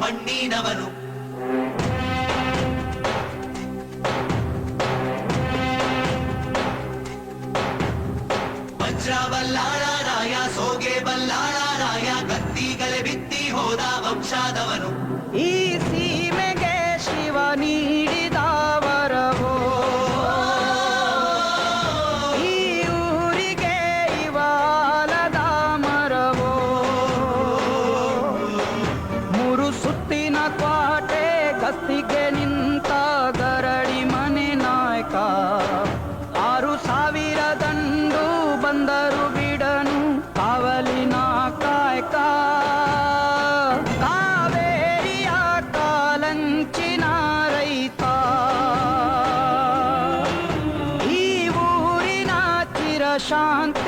ಮಣ್ಣಿನವನು. ವಜ್ರ ಬಲ್ಲಾಳರಾಯ, ಸೋಗೆ ಬಲ್ಲಾಳರಾಯ, ಗತ್ತಿಗಲೆ ಬಿತ್ತಿ ಹೋದ ವಂಶಾದವನು. ಈ ಸೀಮೆಗೆ ಶಿವ ನೀಡಿದವರವೋ, ಈ ಊರಿಗೆ ಇವಾಲದ ಮರವೋ. ಮೂರು ಸುತ್ತಿನ ಕ್ವಾಟೆ ಗತ್ತಿಗೆ ನಿಂತ ಗರಡಿ ಮನೆ ನಾಯಕ. 6,000 ದಂಡು ಬಂದರು ಬಿಡನು ಕಾವಲಿನ ಕಾಯಕ. ಕಾವೇರಿಯ ಕಾಲಂಚಿನ ರೈತ, ಈ ಊರಿನ ಚಿರಶಾಂತಿ